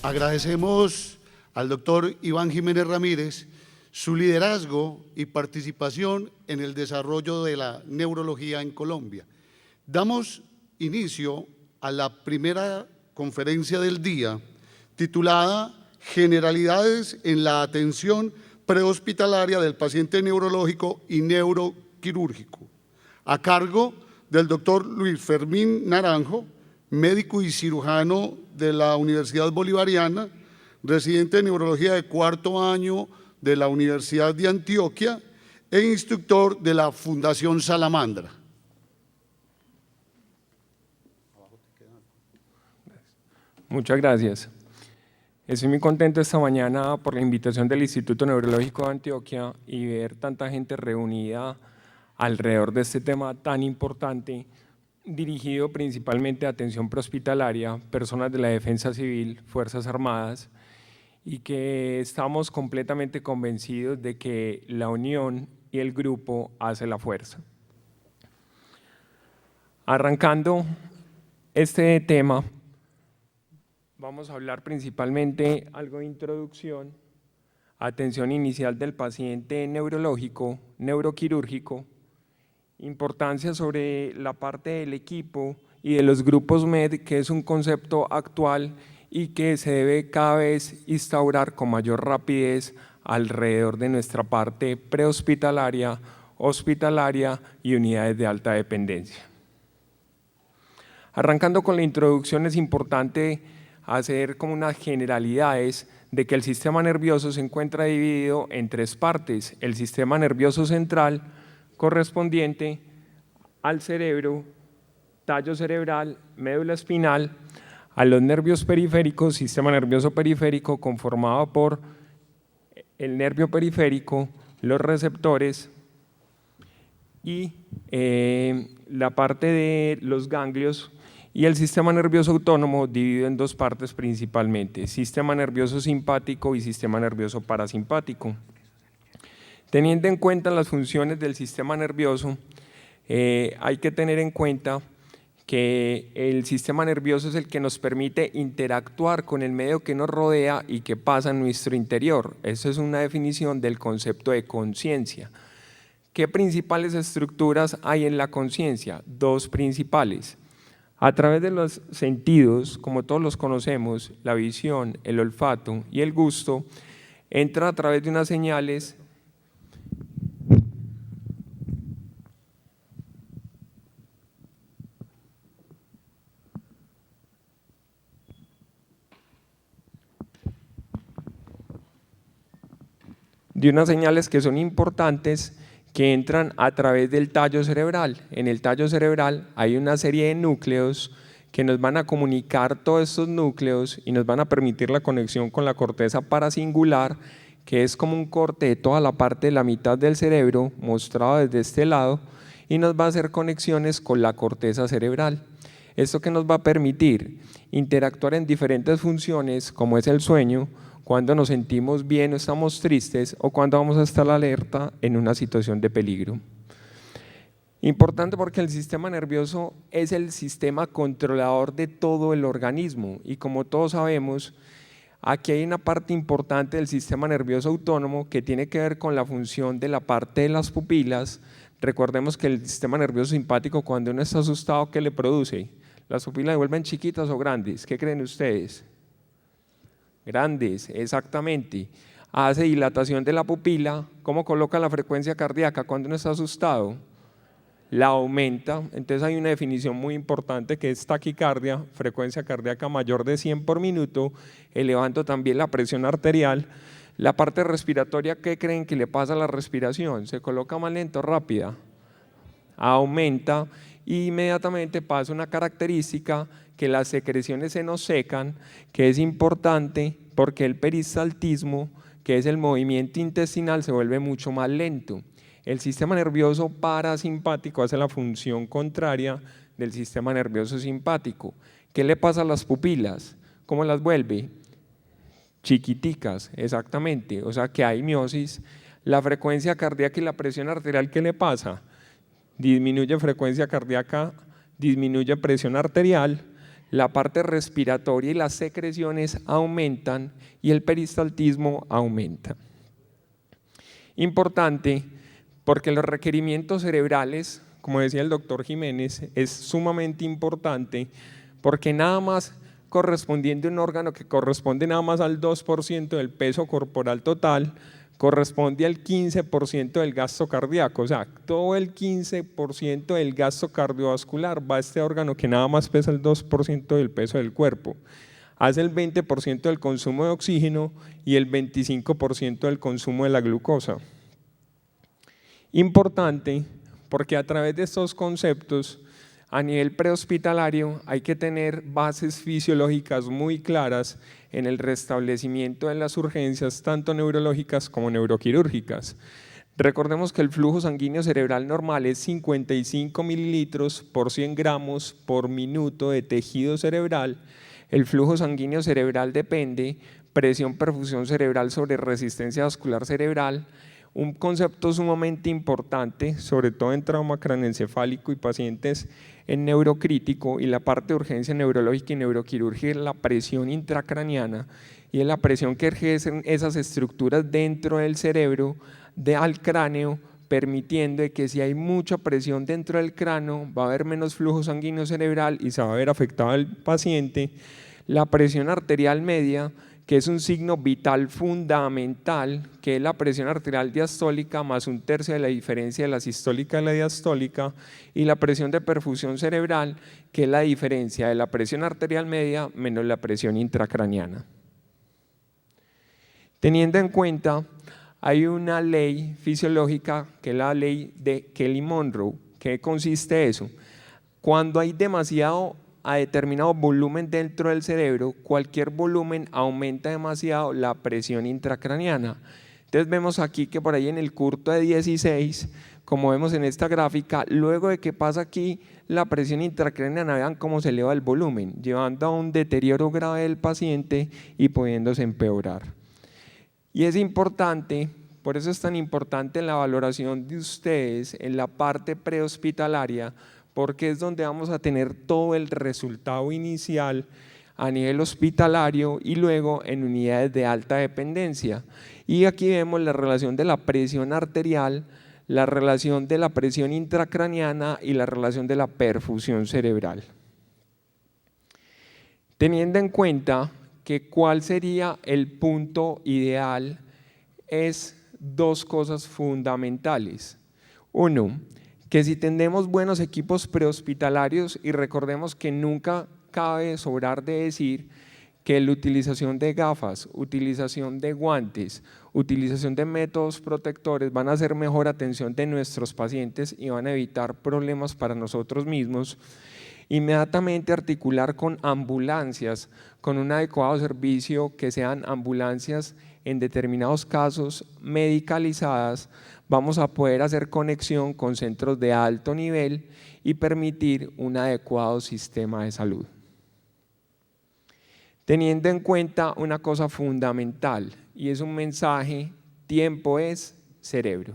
Agradecemos al doctor Iván Jiménez Ramírez su liderazgo y participación en el desarrollo de la neurología en Colombia. Damos inicio a la primera conferencia del día, titulada Generalidades en la atención prehospitalaria del paciente neurológico y neuroquirúrgico, a cargo del doctor Luis Fermín Naranjo, médico y cirujano de la Universidad Bolivariana, residente de neurología de cuarto año de la Universidad de Antioquia e instructor de la Fundación Salamandra. Muchas gracias. Estoy muy contento esta mañana por la invitación del Instituto Neurológico de Antioquia y ver tanta gente reunida alrededor de este tema tan importante, dirigido principalmente a atención prehospitalaria, personas de la Defensa Civil, Fuerzas Armadas, y que estamos completamente convencidos de que la unión y el grupo hace la fuerza. Arrancando este tema, vamos a hablar principalmente algo de introducción, atención inicial del paciente neurológico, neuroquirúrgico, importancia sobre la parte del equipo y de los grupos MED, que es un concepto actual y que se debe cada vez instaurar con mayor rapidez alrededor de nuestra parte prehospitalaria, hospitalaria y unidades de alta dependencia. Arrancando con la introducción, es importante hacer como unas generalidades de que el sistema nervioso se encuentra dividido en tres partes: el sistema nervioso central, correspondiente al cerebro, tallo cerebral, médula espinal, a los nervios periféricos, sistema nervioso periférico conformado por el nervio periférico, los receptores y la parte de los ganglios, y el sistema nervioso autónomo dividido en dos partes principalmente: sistema nervioso simpático y sistema nervioso parasimpático. Teniendo en cuenta las funciones del sistema nervioso, hay que tener en cuenta que el sistema nervioso es el que nos permite interactuar con el medio que nos rodea y que pasa en nuestro interior. Esa es una definición del concepto de conciencia. ¿Qué principales estructuras hay en la conciencia? Dos principales. A través de los sentidos, como todos los conocemos, la visión, el olfato y el gusto, entra a través de unas señales que son importantes, que entran a través del tallo cerebral. En el tallo cerebral hay una serie de núcleos que nos van a comunicar todos estos núcleos y nos van a permitir la conexión con la corteza paracingular, que es como un corte de toda la parte de la mitad del cerebro, mostrado desde este lado, y nos va a hacer conexiones con la corteza cerebral. Esto que nos va a permitir interactuar en diferentes funciones, como es el sueño, cuando nos sentimos bien o estamos tristes, o cuando vamos a estar alerta en una situación de peligro. Importante porque el sistema nervioso es el sistema controlador de todo el organismo, y como todos sabemos, aquí hay una parte importante del sistema nervioso autónomo que tiene que ver con la función de la parte de las pupilas. Recordemos que el sistema nervioso simpático, cuando uno está asustado, ¿qué le produce? ¿Las pupilas se vuelven chiquitas o grandes? ¿Qué creen ustedes? Grandes, exactamente. Hace dilatación de la pupila. ¿Cómo coloca la frecuencia cardíaca cuando uno está asustado? La aumenta. Entonces hay una definición muy importante que es taquicardia, frecuencia cardíaca mayor de 100 por minuto, elevando también la presión arterial. La parte respiratoria, ¿qué creen que le pasa a la respiración? ¿Se coloca más lento o rápida? Aumenta, y inmediatamente pasa una característica, que las secreciones se nos secan, que es importante porque el peristaltismo, que es el movimiento intestinal, se vuelve mucho más lento. El sistema nervioso parasimpático hace la función contraria del sistema nervioso simpático. ¿Qué le pasa a las pupilas? ¿Cómo las vuelve? Chiquiticas, exactamente. O sea que hay miosis. La frecuencia cardíaca y la presión arterial, ¿qué le pasa? Disminuye frecuencia cardíaca, disminuye presión arterial. la parte respiratoria y las secreciones aumentan y el peristaltismo aumenta. Importante porque los requerimientos cerebrales, como decía el doctor Jiménez, es sumamente importante porque nada más correspondiendo a un órgano que corresponde nada más al 2% del peso corporal total, corresponde al 15% del gasto cardíaco, o sea, todo el 15% del gasto cardiovascular va a este órgano que nada más pesa el 2% del peso del cuerpo. Hace el 20% del consumo de oxígeno y el 25% del consumo de la glucosa. Importante porque a través de estos conceptos, a nivel prehospitalario hay que tener bases fisiológicas muy claras en el restablecimiento de las urgencias, tanto neurológicas como neuroquirúrgicas. Recordemos que el flujo sanguíneo cerebral normal es 55 mililitros por 100 gramos por minuto de tejido cerebral. El flujo sanguíneo cerebral depende presión, perfusión cerebral sobre resistencia vascular cerebral. Un concepto sumamente importante, sobre todo en trauma craneoencefálico y pacientes en neurocrítico, y la parte de urgencia neurológica y neuroquirúrgica es la presión intracraniana y es la presión que ejercen esas estructuras dentro del cerebro al cráneo, permitiendo que si hay mucha presión dentro del cráneo va a haber menos flujo sanguíneo cerebral y se va a ver afectado al paciente. La presión arterial media, que es un signo vital fundamental, que es la presión arterial diastólica más 1/3 de la diferencia de la sistólica y la diastólica, y la presión de perfusión cerebral, que es la diferencia de la presión arterial media menos la presión intracraniana. Teniendo en cuenta, hay una ley fisiológica que es la ley de Kelly-Monroe. ¿Qué consiste eso? Cuando hay demasiado a determinado volumen dentro del cerebro, cualquier volumen aumenta demasiado la presión intracraniana. Entonces vemos aquí que por ahí en el curto de 16, como vemos en esta gráfica, luego de que pasa aquí la presión intracraniana, vean cómo se eleva el volumen, llevando a un deterioro grave del paciente y pudiéndose empeorar. Y es importante, por eso es tan importante la valoración de ustedes en la parte prehospitalaria, porque es donde vamos a tener todo el resultado inicial a nivel hospitalario y luego en unidades de alta dependencia. Y aquí vemos la relación de la presión arterial, la relación de la presión intracraniana y la relación de la perfusión cerebral. Teniendo en cuenta que cuál sería el punto ideal, es dos cosas fundamentales. Uno, que si tenemos buenos equipos prehospitalarios, y recordemos que nunca cabe sobrar de decir que la utilización de gafas, utilización de guantes, utilización de métodos protectores van a hacer mejor atención de nuestros pacientes y van a evitar problemas para nosotros mismos. Inmediatamente articular con ambulancias, con un adecuado servicio, que sean ambulancias en determinados casos medicalizadas, vamos a poder hacer conexión con centros de alto nivel y permitir un adecuado sistema de salud. Teniendo en cuenta una cosa fundamental, y es un mensaje: tiempo es cerebro.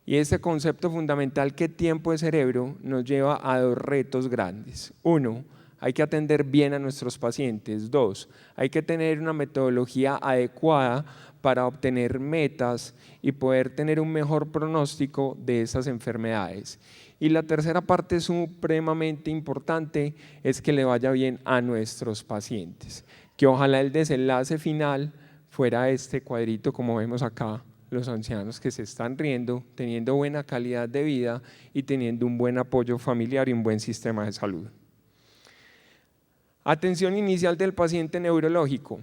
Y este concepto fundamental, que tiempo es cerebro, nos lleva a dos retos grandes. Uno, hay que atender bien a nuestros pacientes. Dos, hay que tener una metodología adecuada para obtener metas y poder tener un mejor pronóstico de esas enfermedades. Y la tercera parte supremamente importante es que le vaya bien a nuestros pacientes. Que ojalá el desenlace final fuera este cuadrito, como vemos acá, los ancianos que se están riendo, teniendo buena calidad de vida y teniendo un buen apoyo familiar y un buen sistema de salud. Atención inicial del paciente neurológico.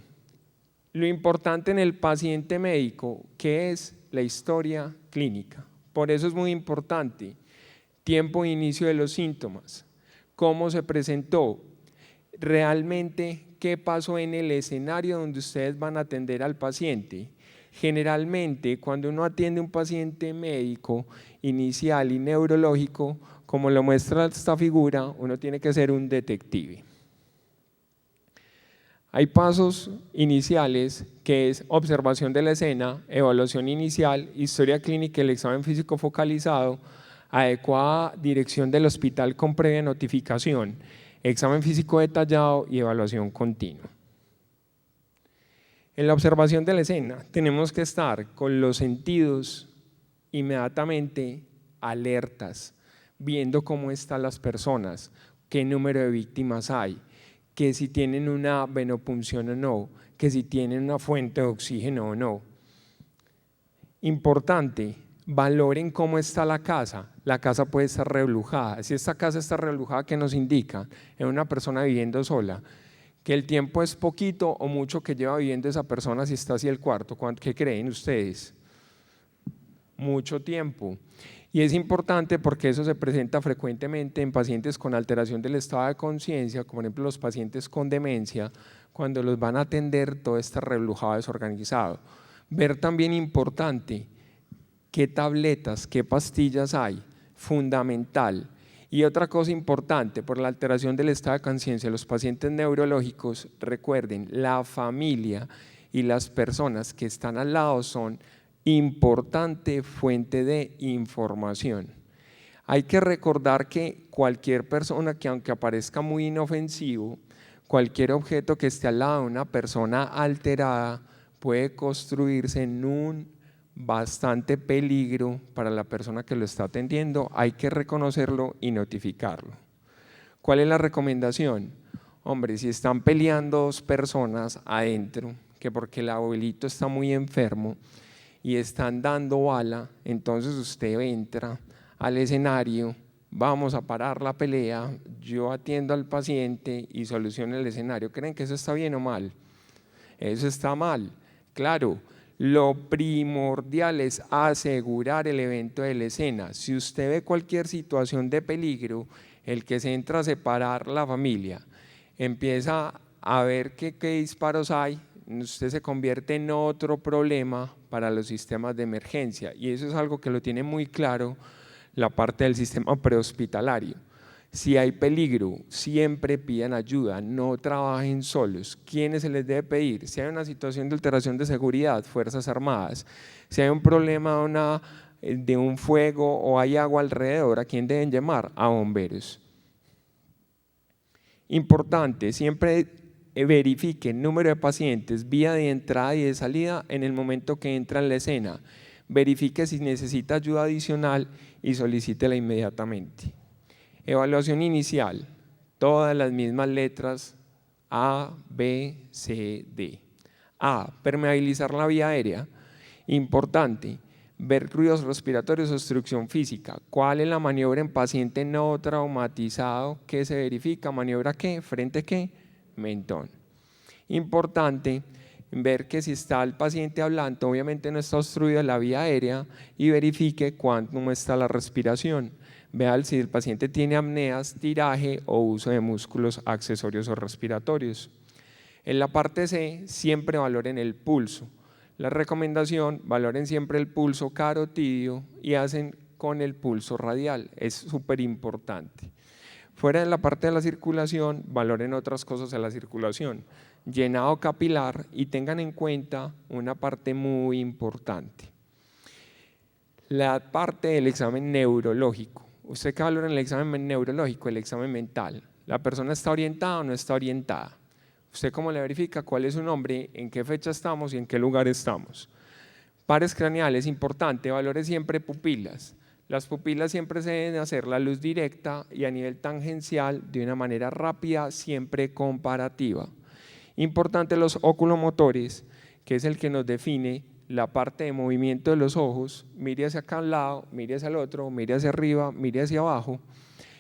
Lo importante en el paciente médico, que es la historia clínica. Por eso es muy importante. Tiempo de inicio de los síntomas, cómo se presentó, realmente qué pasó en el escenario donde ustedes van a atender al paciente. Generalmente, cuando uno atiende a un paciente médico inicial y neurológico, como lo muestra esta figura, uno tiene que ser un detective. Hay pasos iniciales, que es observación de la escena, evaluación inicial, historia clínica, el examen físico focalizado, adecuada dirección del hospital con previa notificación. examen físico detallado y evaluación continua. En la observación de la escena tenemos que estar con los sentidos inmediatamente alertas, viendo cómo están las personas, qué número de víctimas hay, que si tienen una venopunción o no, que si tienen una fuente de oxígeno o no. Importante, valoren cómo está la casa. La casa puede estar reblujada. Si esta casa está reblujada, ¿qué nos indica? Es una persona viviendo sola. Que el tiempo es poquito o mucho que lleva viviendo esa persona si está así el cuarto. ¿Qué creen ustedes? Mucho tiempo. Y es importante porque eso se presenta frecuentemente en pacientes con alteración del estado de conciencia, como por ejemplo los pacientes con demencia, cuando los van a atender todo este reblujado desorganizado. Ver también importante qué tabletas, qué pastillas hay, fundamental. Y otra cosa importante, por la alteración del estado de conciencia de los pacientes neurológicos, recuerden, la familia y las personas que están al lado son importante fuente de información. Hay que recordar que cualquier persona que aunque aparezca muy inofensivo, cualquier objeto que esté al lado de una persona alterada puede construirse en un bastante peligro para la persona que lo está atendiendo. Hay que reconocerlo y notificarlo. ¿Cuál es la recomendación? Hombre, si están peleando dos personas adentro, que porque el abuelito está muy enfermo y están dando bala, entonces usted entra al escenario, vamos a parar la pelea, yo atiendo al paciente y soluciono el escenario. ¿Creen que eso está bien o mal? Eso está mal. Claro, lo primordial es asegurar el evento de la escena. Si usted ve cualquier situación de peligro, el que se entra a separar la familia, empieza a ver qué disparos hay, usted se convierte en otro problema para los sistemas de emergencia, y eso es algo que lo tiene muy claro la parte del sistema prehospitalario. Si hay peligro, siempre pidan ayuda, no trabajen solos. ¿Quiénes se les debe pedir? Si hay una situación de alteración de seguridad, Fuerzas Armadas. Si hay un problema de un fuego o hay agua alrededor, ¿a quién deben llamar? A bomberos. Importante, siempre verifique el número de pacientes, vía de entrada y de salida en el momento que entra en la escena. Verifique si necesita ayuda adicional y solicítela inmediatamente. Evaluación inicial, todas las mismas letras A, B, C, D. A, permeabilizar la vía aérea. Importante, ver ruidos respiratorios o obstrucción física. ¿Cuál es la maniobra en paciente no traumatizado? ¿Qué se verifica? ¿Maniobra qué? ¿Frente qué? Mentón. Importante, ver que si está el paciente hablando, obviamente no está obstruida la vía aérea, y verifique cómo está la respiración. Vea si el paciente tiene apneas, tiraje o uso de músculos accesorios o respiratorios. En la parte C, siempre valoren el pulso. La recomendación, valoren siempre el pulso carotidio y hacen con el pulso radial, es súper importante. Fuera de la parte de la circulación, valoren otras cosas de la circulación, llenado capilar, y tengan en cuenta una parte muy importante. La parte del examen neurológico. ¿Usted qué valora en el examen neurológico? El examen mental. ¿La persona está orientada o no está orientada? ¿Usted cómo le verifica cuál es su nombre, en qué fecha estamos y en qué lugar estamos? Pares craneales, importante, valore siempre pupilas. Las pupilas siempre se deben hacer la luz directa y a nivel tangencial de una manera rápida, siempre comparativa. Importante los oculomotores, que es el que nos define la parte de movimiento de los ojos. Mire hacia acá al lado, mire hacia el otro, mire hacia arriba, mire hacia abajo.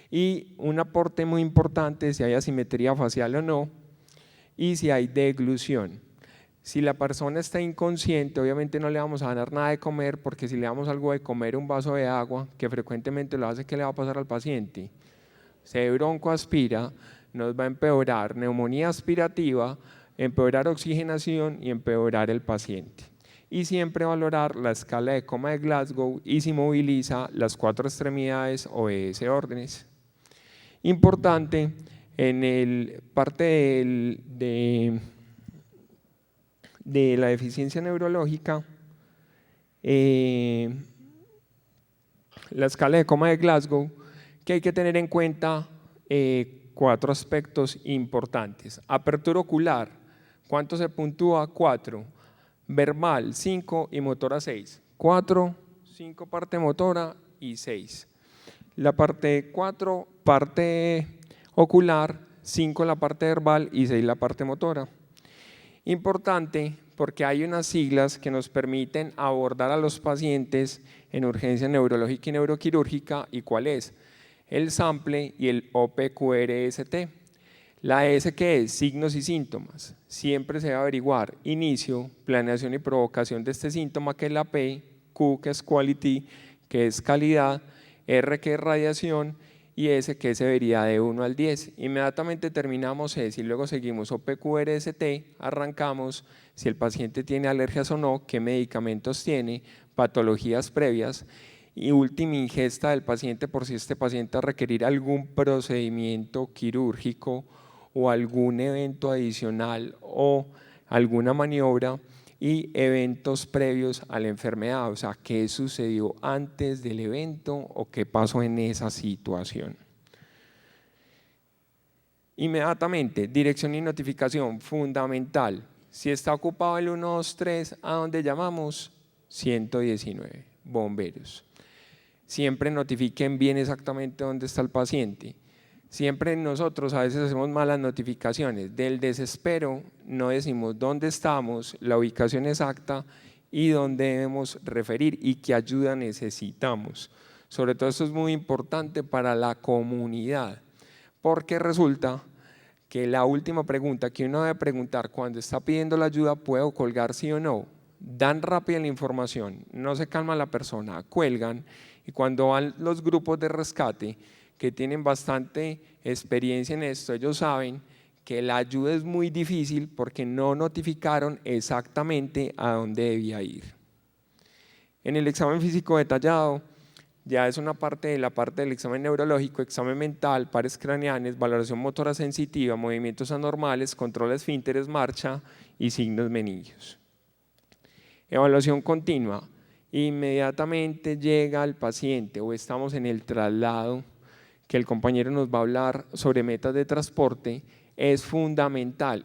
Y un aporte muy importante, si hay asimetría facial o no, y si hay deglución. Si la persona está inconsciente, obviamente no le vamos a dar nada de comer, porque si le damos algo de comer, un vaso de agua, que frecuentemente lo hace, ¿qué le va a pasar al paciente? Se broncoaspira, nos va a empeorar neumonía aspirativa, empeorar oxigenación y empeorar el paciente. Y siempre valorar la escala de coma de Glasgow y si moviliza las 4 extremidades o ES órdenes. Importante, en el parte de la deficiencia neurológica, la escala de coma de Glasgow, que hay que tener en cuenta 4 aspectos importantes. Apertura ocular, ¿cuánto se puntúa? 4. Verbal, 5 y motora 6. 4, 5 parte motora y 6. La parte 4, parte ocular, 5 la parte verbal y 6 la parte motora. Importante porque hay unas siglas que nos permiten abordar a los pacientes en urgencia neurológica y neuroquirúrgica. ¿Y cuál es? El SAMPLE y el OPQRST. La S, que es signos y síntomas, siempre se debe averiguar inicio, planeación y provocación de este síntoma, que es la P, Q, que es quality, que es calidad, R, que es radiación, y S, que es severidad de 1 al 10. Inmediatamente terminamos S y luego seguimos OPQRST, arrancamos si el paciente tiene alergias o no, qué medicamentos tiene, patologías previas, y última ingesta del paciente por si este paciente requerir algún procedimiento quirúrgico o algún evento adicional o alguna maniobra, y eventos previos a la enfermedad, o sea, qué sucedió antes del evento o qué pasó en esa situación. Inmediatamente, dirección y notificación, fundamental. Si está ocupado el 123, ¿a dónde llamamos? 119, bomberos. Siempre notifiquen bien exactamente dónde está el paciente. Siempre nosotros a veces hacemos malas notificaciones. Del desespero no decimos dónde estamos, la ubicación exacta y dónde debemos referir y qué ayuda necesitamos. Sobre todo esto es muy importante para la comunidad, porque resulta que la última pregunta que uno debe preguntar cuando está pidiendo la ayuda, ¿puedo colgar sí o no? Dan rápida la información, no se calma la persona, cuelgan, y cuando van los grupos de rescate que tienen bastante experiencia en esto, ellos saben que la ayuda es muy difícil porque no notificaron exactamente a dónde debía ir. En el examen físico detallado ya es una parte de la parte del examen neurológico, examen mental, pares craneales, valoración motora sensitiva, movimientos anormales, control de esfínteres, marcha y signos meningios. Evaluación continua. Inmediatamente llega el paciente o estamos en el traslado, que el compañero nos va a hablar sobre metas de transporte, es fundamental